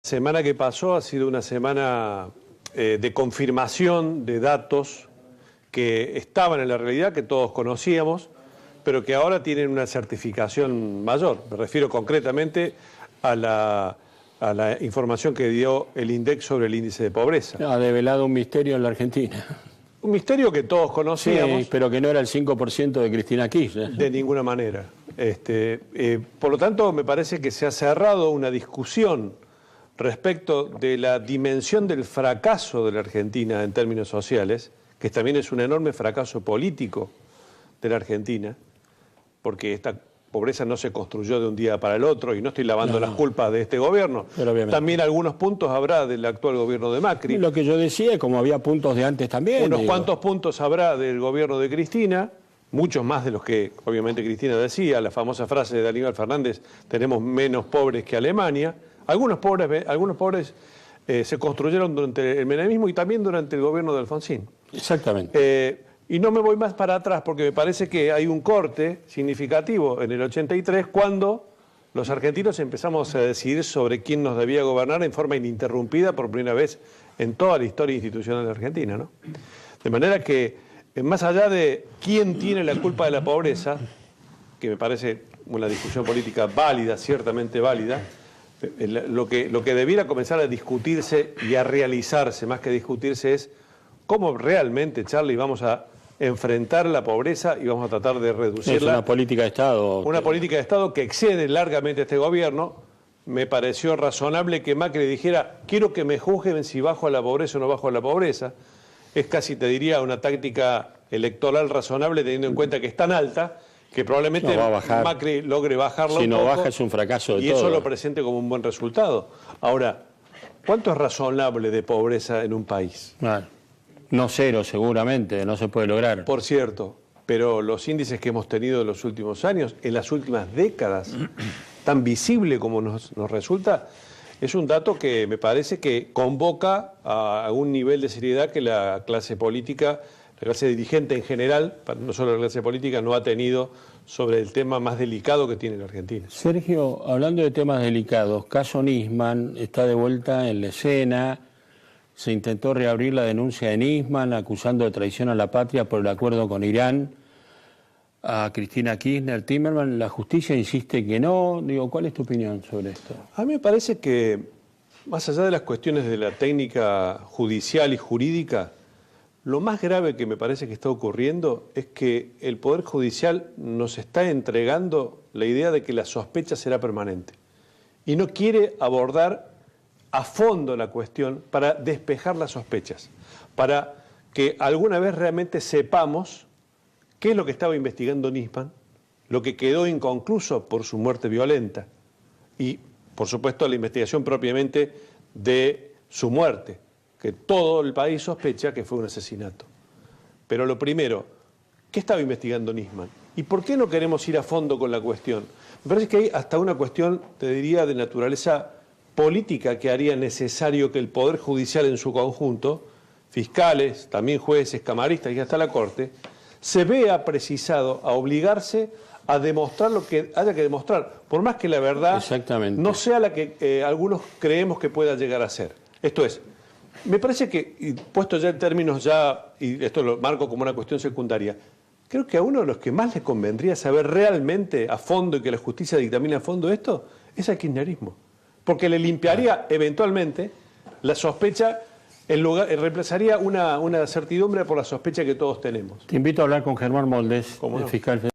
La semana que pasó ha sido una semana de confirmación de datos que estaban en la realidad, que todos conocíamos, pero que ahora tienen una certificación mayor. Me refiero concretamente a la información que dio el INDEC sobre el índice de pobreza. Ha develado un misterio en la Argentina. Un misterio que todos conocíamos. Sí, pero que no era el 5% de Cristina Kirchner. De ninguna manera. Por lo tanto, me parece que se ha cerrado una discusión respecto de la dimensión del fracaso de la Argentina en términos sociales, que también es un enorme fracaso político de la Argentina, porque esta pobreza no se construyó de un día para el otro, y no estoy lavando las culpas de este gobierno. También algunos puntos habrá del actual gobierno de Macri. Lo que yo decía, como había puntos de antes también. Unos cuantos puntos habrá del gobierno de Cristina, muchos más de los que obviamente Cristina decía, la famosa frase de Aníbal Fernández: tenemos menos pobres que Alemania. Algunos pobres se construyeron durante el menemismo y también durante el gobierno de Alfonsín. Exactamente. Y no me voy más para atrás porque me parece que hay un corte significativo en el 83, cuando los argentinos empezamos a decidir sobre quién nos debía gobernar en forma ininterrumpida por primera vez en toda la historia institucional de Argentina, ¿no? De manera que, más allá de quién tiene la culpa de la pobreza, que me parece una discusión política válida, ciertamente válida, lo que debiera comenzar a discutirse y a realizarse, más que discutirse, es cómo realmente, Charlie, vamos a enfrentar la pobreza y vamos a tratar de reducirla. Es una política de Estado. Una política de Estado que excede largamente a este gobierno. Me pareció razonable que Macri dijera: quiero que me juzguen si bajo a la pobreza o no bajo a la pobreza. Es casi, te diría, una táctica electoral razonable, teniendo en cuenta que es tan alta que probablemente no va a bajar. Macri logre bajarla si un no poco, baja es un fracaso de y todo. eso lo presente como un buen resultado. Ahora, ¿cuánto es razonable de pobreza en un país? Bueno, no cero seguramente, no se puede lograr. Por cierto, pero los índices que hemos tenido en los últimos años, en las últimas décadas, tan visible como nos resulta, es un dato que me parece que convoca a un nivel de seriedad que la clase política, la clase dirigente en general, no solo la clase política, no ha tenido sobre el tema más delicado que tiene la Argentina. Sergio, hablando de temas delicados, caso Nisman está de vuelta en la escena. Se intentó reabrir la denuncia de Nisman acusando de traición a la patria por el acuerdo con Irán a Cristina Kirchner. Timerman, la justicia insiste que no. Digo, ¿cuál es tu opinión sobre esto? A mí me parece que, más allá de las cuestiones de la técnica judicial y jurídica, lo más grave que me parece que está ocurriendo es que el Poder Judicial nos está entregando la idea de que la sospecha será permanente y no quiere abordar a fondo la cuestión para despejar las sospechas, para que alguna vez realmente sepamos qué es lo que estaba investigando Nisman, lo que quedó inconcluso por su muerte violenta y, por supuesto, la investigación propiamente de su muerte, que todo el país sospecha que fue un asesinato. Pero lo primero, ¿qué estaba investigando Nisman? ¿Y por qué no queremos ir a fondo con la cuestión? Me parece que hay hasta una cuestión, te diría, de naturaleza política que haría necesario que el Poder Judicial en su conjunto, fiscales, también jueces, camaristas y hasta la Corte, se vea precisado a obligarse a demostrar lo que haya que demostrar, por más que la verdad no sea la que algunos creemos que pueda llegar a ser. Esto es, me parece que, y puesto ya en términos y esto lo marco como una cuestión secundaria, creo que a uno de los que más le convendría saber realmente a fondo y que la justicia dictamine a fondo esto, es al kirchnerismo. Porque le limpiaría eventualmente la sospecha, reemplazaría una certidumbre por la sospecha que todos tenemos. Te invito a hablar con Germán Moldes, el fiscal.